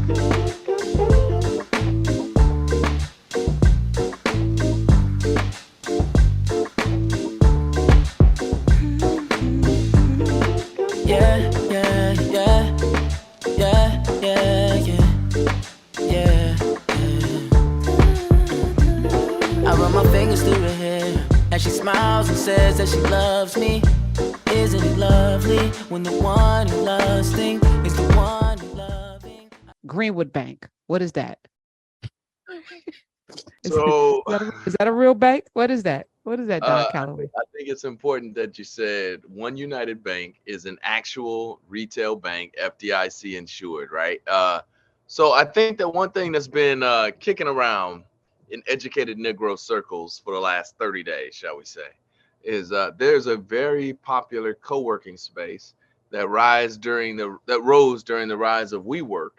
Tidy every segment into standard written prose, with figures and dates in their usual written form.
Yeah, yeah, yeah, yeah, yeah, yeah, yeah, yeah. I run my fingers through her hair as she smiles and says that she loves me. Isn't it lovely when the one you're lusting is the one you're loving? Greenwood Bank. What is that? So Is that a real bank? What is that? What is that, Don Calloway? I think it's important that you said One United Bank is an actual retail bank, FDIC insured, right? So I think that one thing that's been kicking around in educated Negro circles for the last 30 days, shall we say, is there's a very popular co-working space that rose during the rise of WeWork,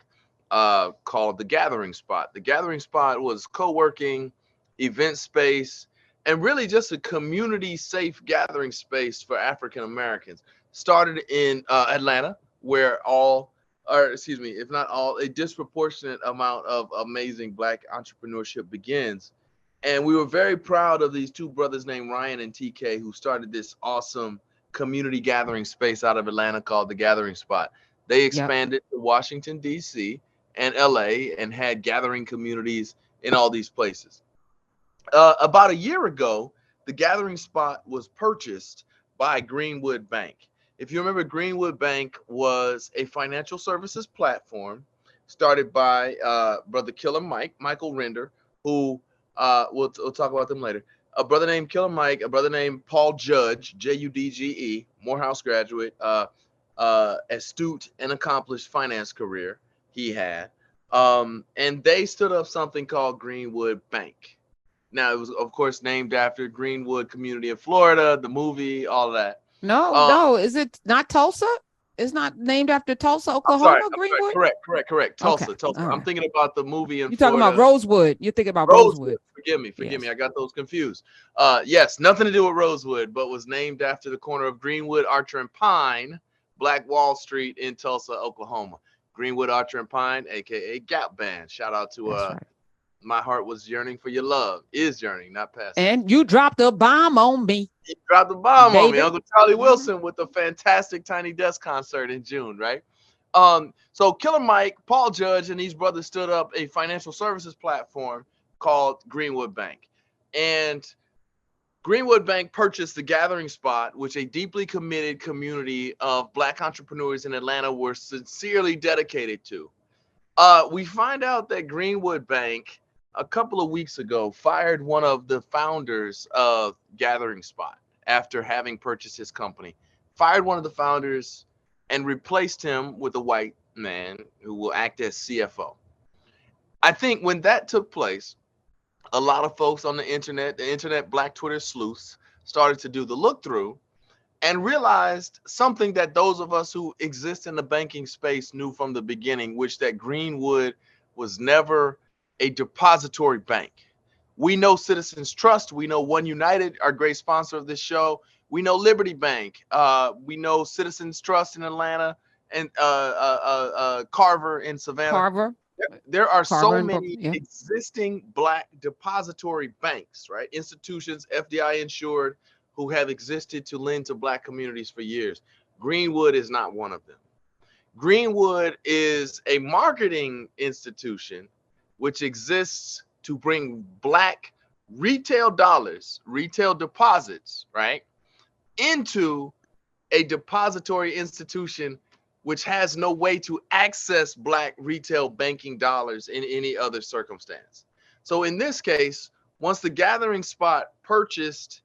called the Gathering Spot. The Gathering Spot was co-working, event space, and really just a community safe gathering space for African Americans. Started in Atlanta, where if not all, a disproportionate amount of amazing Black entrepreneurship begins. And we were very proud of these two brothers named Ryan and TK, who started this awesome community gathering space out of Atlanta called the Gathering Spot. They Yep. expanded to Washington, D.C. and LA and had gathering communities in all these places. About a year ago, the Gathering Spot was purchased by Greenwood Bank. If you remember, Greenwood Bank was a financial services platform started by brother Killer Michael Render, who we'll talk about them later. A brother named Killer Mike, a brother named Paul Judge, Judge, Morehouse graduate, astute and accomplished finance career he had. And they stood up something called Greenwood Bank. Now, it was, of course, named after Greenwood community in Florida, the movie, all that. No. Is it not Tulsa? It's not named after Tulsa, I'm Oklahoma, sorry, Greenwood? correct. Tulsa, Okay. Tulsa. All I'm right. thinking about the movie in You're talking about Florida. Rosewood. You're thinking about Rosewood. Rosewood. Forgive me. Yes. I got those confused. Yes, nothing to do with Rosewood, but was named after the corner of Greenwood, Archer, and Pine, Black Wall Street in Tulsa, Oklahoma. Greenwood, Archer, and Pine, aka Gap Band. Shout out to That's right. My Heart Was Yearning for Your Love. Is yearning, not past. And you dropped a bomb on me. He dropped the bomb on me. Baby. Uncle Charlie Wilson with a fantastic Tiny Desk concert in June, right? So Killer Mike, Paul Judge, and these brothers stood up a financial services platform called Greenwood Bank. And Greenwood Bank purchased the Gathering Spot, which a deeply committed community of Black entrepreneurs in Atlanta were sincerely dedicated to. We find out that Greenwood Bank, a couple of weeks ago, fired one of the founders of Gathering Spot after having purchased his company. Fired one of the founders and replaced him with a white man who will act as CFO. I think when that took place, a lot of folks on the internet Black Twitter sleuths, started to do the look through and realized something that those of us who exist in the banking space knew from the beginning, which that Greenwood was never a depository bank. We know Citizens Trust. We know One United, our great sponsor of this show. We know Liberty Bank. We know Citizens Trust in Atlanta and Carver in Savannah. Carver. There are so Carver and many yeah. existing Black depository banks, right? Institutions, FDI insured, who have existed to lend to Black communities for years. Greenwood is not one of them. Greenwood is a marketing institution which exists to bring Black retail dollars, retail deposits, right, into a depository institution which has no way to access Black retail banking dollars in any other circumstance. So in this case, once the Gathering Spot purchased,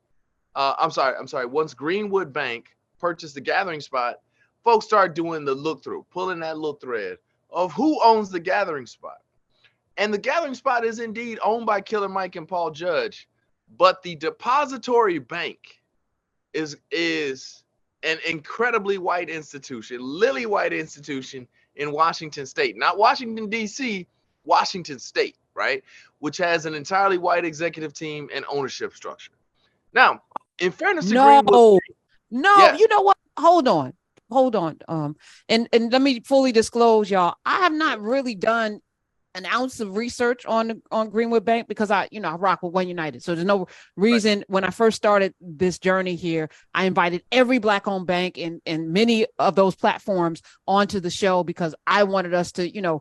once Greenwood Bank purchased the Gathering Spot, folks started doing the look through, pulling that little thread of who owns the Gathering Spot. And the Gathering Spot is indeed owned by Killer Mike and Paul Judge, but the depository bank is an incredibly white institution, lily white institution in Washington State, not Washington, D.C., Washington State, right? Which has an entirely white executive team and ownership structure. Now, in fairness to Greenwood, No, you know what? Hold on. hold on. And let me fully disclose, y'all. I have not really done an ounce of research on Greenwood Bank because I rock with One United. So there's no reason. When I first started this journey here, I invited every Black owned bank and many of those platforms onto the show because I wanted us to,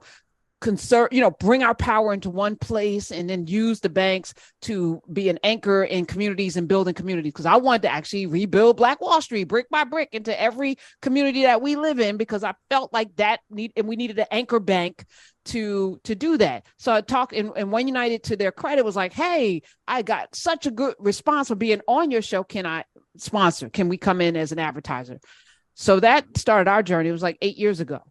bring our power into one place and then use the banks to be an anchor in communities and building communities. Because I wanted to actually rebuild Black Wall Street brick by brick into every community that we live in, because I felt like we needed an anchor bank to do that. So I talked, and One United, to their credit, was like, hey, I got such a good response for being on your show. Can I sponsor? Can we come in as an advertiser? So that started our journey. It was like 8 years ago.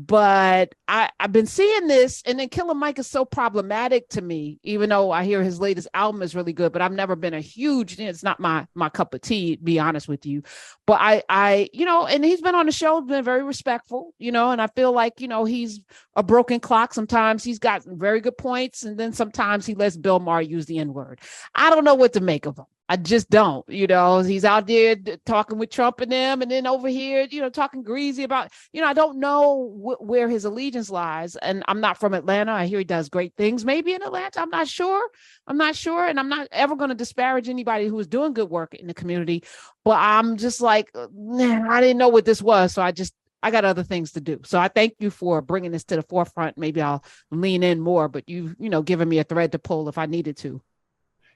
But I've been seeing this, and then Killer Mike is so problematic to me, even though I hear his latest album is really good, but I've never been a huge, it's not my cup of tea, to be honest with you. But I and he's been on the show, been very respectful, and I feel like, he's a broken clock. Sometimes he's got very good points, and then sometimes he lets Bill Maher use the N-word. I don't know what to make of him. I just don't, he's out there talking with Trump and them, and then over here, talking greasy about, I don't know where his allegiance lies. And I'm not from Atlanta. I hear he does great things, maybe in Atlanta. I'm not sure. And I'm not ever going to disparage anybody who is doing good work in the community. But I'm just like, I didn't know what this was. So I got other things to do. So I thank you for bringing this to the forefront. Maybe I'll lean in more, but you've, given me a thread to pull if I needed to.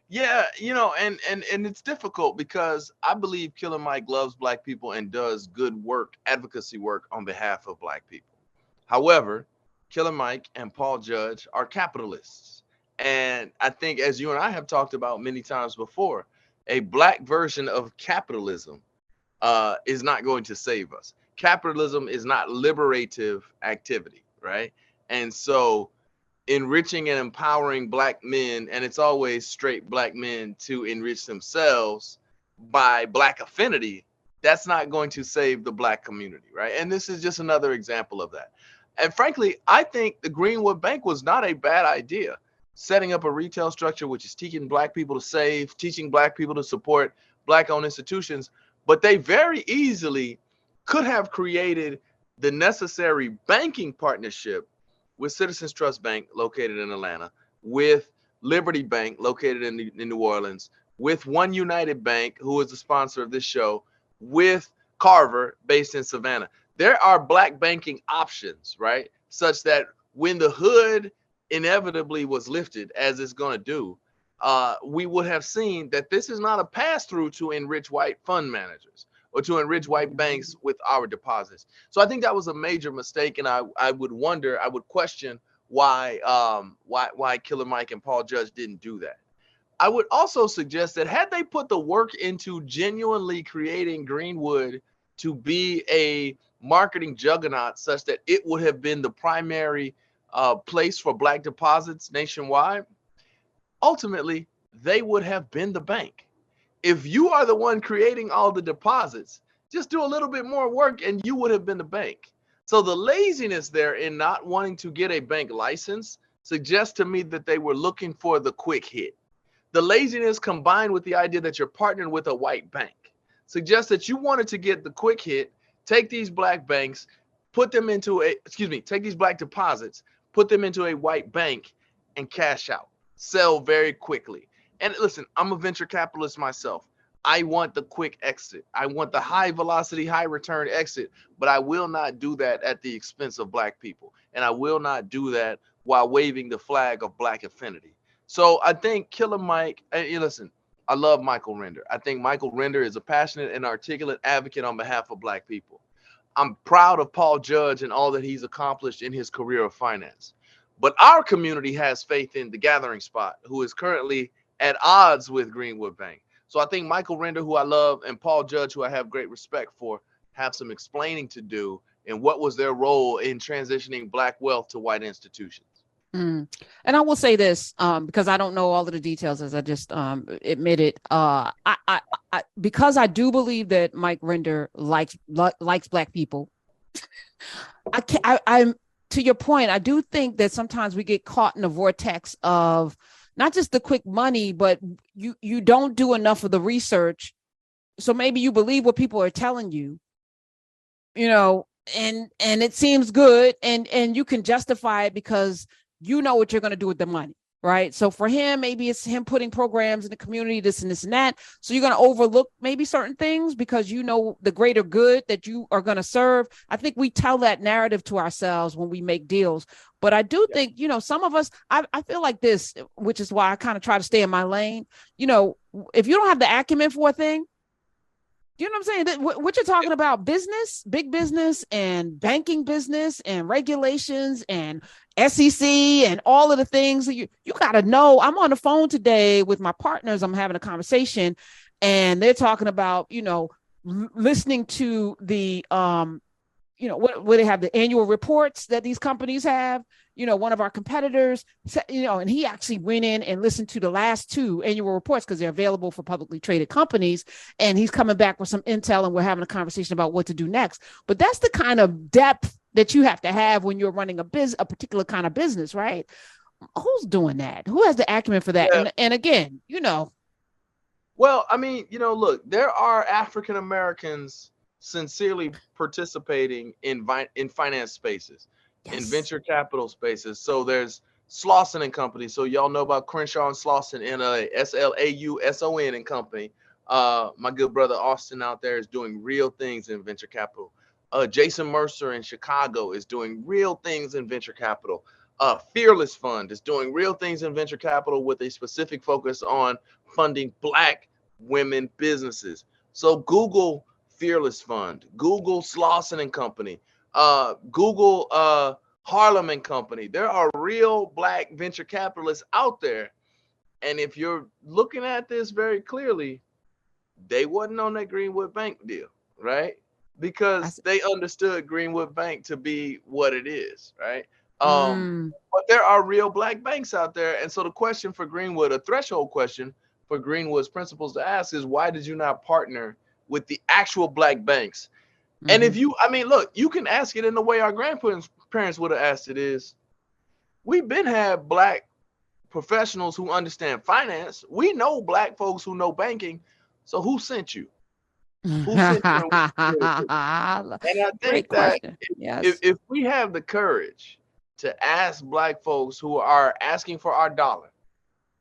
Yeah, and it's difficult because I believe Killer Mike loves Black people and does good work, advocacy work on behalf of Black people. However, Killer Mike and Paul Judge are capitalists. And I think, as you and I have talked about many times before, a Black version of capitalism is not going to save us. Capitalism is not liberative activity, right? And so enriching and empowering Black men, and it's always straight Black men, to enrich themselves by Black affinity, that's not going to save the Black community, right? And this is just another example of that. And frankly, I think the Greenwood Bank was not a bad idea. Setting up a retail structure which is teaching Black people to save, teaching Black people to support Black-owned institutions, but they very easily could have created the necessary banking partnership with Citizens Trust Bank, located in Atlanta, with Liberty Bank, located in New Orleans, with One United Bank, who is the sponsor of this show, with Carver, based in Savannah. There are Black banking options, right? Such that when the hood inevitably was lifted, as it's going to do, we would have seen that this is not a pass-through to enrich white fund managers or to enrich white banks with our deposits. So I think that was a major mistake, and I would question why Killer Mike and Paul Judge didn't do that. I would also suggest that had they put the work into genuinely creating Greenwood to be a marketing juggernaut such that it would have been the primary place for Black deposits nationwide, ultimately, they would have been the bank. If you are the one creating all the deposits, just do a little bit more work and you would have been the bank. So the laziness there in not wanting to get a bank license suggests to me that they were looking for the quick hit. The laziness combined with the idea that you're partnering with a white bank suggests that you wanted to get the quick hit, take these Black banks, take these Black deposits, put them into a white bank and cash out, sell very quickly. And listen, I'm a venture capitalist myself. I want the quick exit. I want the high velocity, high return exit, but I will not do that at the expense of Black people. And I will not do that while waving the flag of Black affinity. So I think Killer Mike, and listen, I love Michael Render. I think Michael Render is a passionate and articulate advocate on behalf of Black people. I'm proud of Paul Judge and all that he's accomplished in his career of finance. But our community has faith in the Gathering Spot, who is currently at odds with Greenwood Bank. So I think Michael Render, who I love, and Paul Judge, who I have great respect for, have some explaining to do in what was their role in transitioning Black wealth to white institutions. And I will say this, because I don't know all of the details, as I just admitted. Because I do believe that Mike Render likes Black people. I'm to your point. I do think that sometimes we get caught in a vortex of not just the quick money, but you don't do enough of the research. So maybe you believe what people are telling you, you know, and it seems good, and you can justify it because you know what you're going to do with the money, right? So for him, maybe it's him putting programs in the community, this and this and that. So you're going to overlook maybe certain things because you know the greater good that you are going to serve. I think we tell that narrative to ourselves when we make deals. But I do think, you know, some of us, I feel like this, which is why I kind of try to stay in my lane. You know, if you don't have the acumen for a thing, you know what I'm saying? What you're talking about, business, big business and banking business and regulations and SEC and all of the things that you got to know. I'm on the phone today with my partners. I'm having a conversation and they're talking about, you know, listening to the, you know, what they have, the annual reports that these companies have. You know, one of our competitors, you know, and he actually went in and listened to the last 2 annual reports because they're available for publicly traded companies. And he's coming back with some intel and we're having a conversation about what to do next. But that's the kind of depth that you have to have when you're running a particular kind of business, right? Who's doing that? Who has the acumen for that? Yeah. And again, you know. Well, I mean, you know, look, there are African Americans sincerely participating in finance spaces, in venture capital spaces. So there's Slauson and Company. So y'all know about Crenshaw and Slauson, Slauson and Company. My good brother Austin out there is doing real things in venture capital. Jason Mercer in Chicago is doing real things in venture capital. Fearless Fund is doing real things in venture capital with a specific focus on funding Black women businesses. So Google Fearless Fund, Google Slauson and Company, Google Harlem and Company. There are real Black venture capitalists out there. And if you're looking at this very clearly, they wasn't on that Greenwood Bank deal, right? Because they understood Greenwood Bank to be what it is, right? But there are real Black banks out there. And so the question for Greenwood, a threshold question for Greenwood's principals to ask is, why did you not partner with the actual Black banks? And if you, I mean, look, you can ask it in the way our grandparents would have asked it is, we've been had Black professionals who understand finance. We know Black folks who know banking. So who sent you? Who sent you? And I think that if we have the courage to ask Black folks who are asking for our dollar,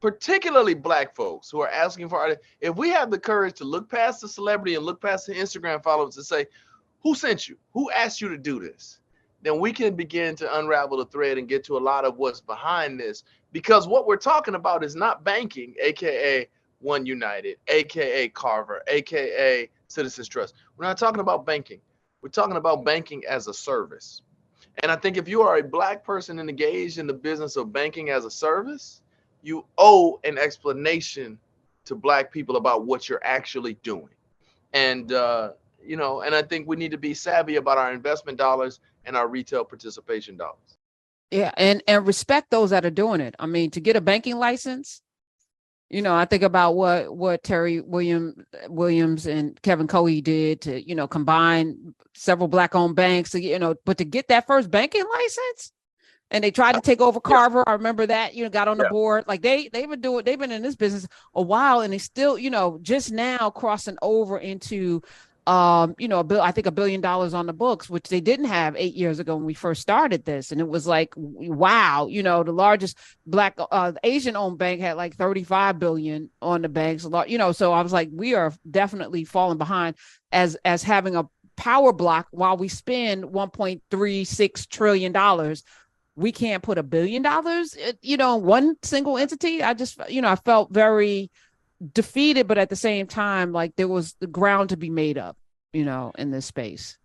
particularly Black folks who are asking for our, if we have the courage to look past the celebrity and look past the Instagram followers and say, who sent you? Who asked you to do this? Then we can begin to unravel the thread and get to a lot of what's behind this. Because what we're talking about is not banking, AKA One United, AKA Carver, AKA Citizens Trust. We're not talking about banking. We're talking about banking as a service. And I think if you are a Black person engaged in the business of banking as a service, you owe an explanation to Black people about what you're actually doing. And, you know, and I think we need to be savvy about our investment dollars and our retail participation dollars. Yeah. And respect those that are doing it. I mean, to get a banking license, you know, I think about what Terry Williams and Kevin Coe did to, you know, combine several Black owned banks, to, you know, but to get that first banking license, and they tried to take over Carver. I remember that, you know, got on the board. Like they've been in this business a while, and they still, you know, just now crossing over into, you know, I think $1 billion on the books, which they didn't have 8 years ago when we first started this. And it was like, wow, you know, the largest Black Asian owned bank had like 35 billion on the banks, you know. So I was like, we are definitely falling behind as having a power block while we spend $1.36 trillion. We can't put $1 billion, you know, one single entity. I just, you know, I felt very defeated, but at the same time, like there was the ground to be made up, you know, in this space.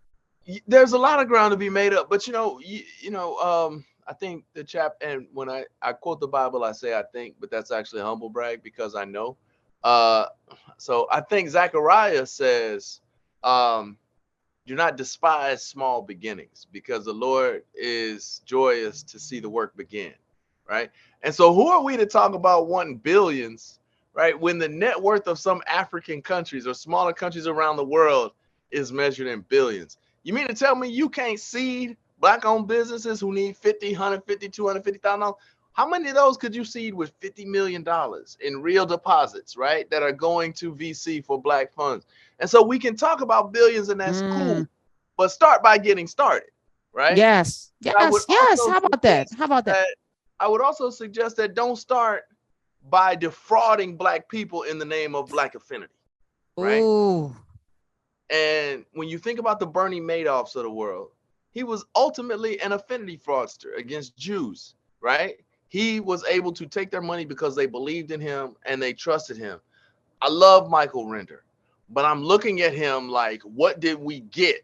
There's a lot of ground to be made up, but I think the chap, and when I quote the Bible, I say I think, but that's actually a humble brag because I know. So I think Zechariah says, do not despise small beginnings, because the Lord is joyous to see the work begin, right? And so who are we to talk about wanting billions, right, when the net worth of some African countries or smaller countries around the world is measured in billions? You mean to tell me you can't seed Black-owned businesses who need $50, $150, $250,000? How many of those could you seed with $50 million in real deposits, right, that are going to VC for Black funds? And so we can talk about billions, and that's cool. but start by getting started, right? Yes. I would Yes. also How about that? suggest How about that? I would also suggest that don't start by defrauding Black people in the name of Black affinity, right? Ooh. And when you think about the Bernie Madoffs of the world, he was ultimately an affinity fraudster against Jews, right? He was able to take their money because they believed in him and they trusted him. I love Michael Render, but I'm looking at him like, what did we get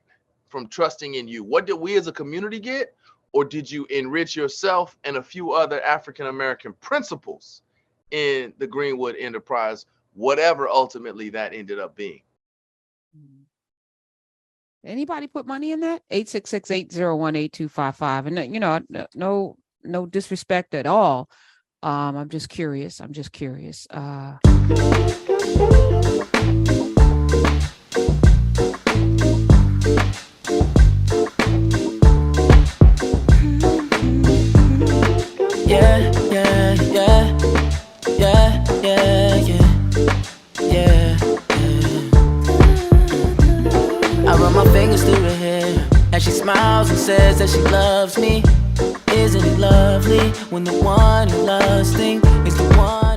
from trusting in you? What did we as a community get? Or did you enrich yourself and a few other African-American principals in the Greenwood enterprise, whatever ultimately that ended up being? Anybody put money in that? 866-801-8255. And, you know, no disrespect at all. I'm just curious. Yeah. I run my fingers through her hair, and she smiles and says that she loves me. Isn't it lovely when the one you're lusting is the one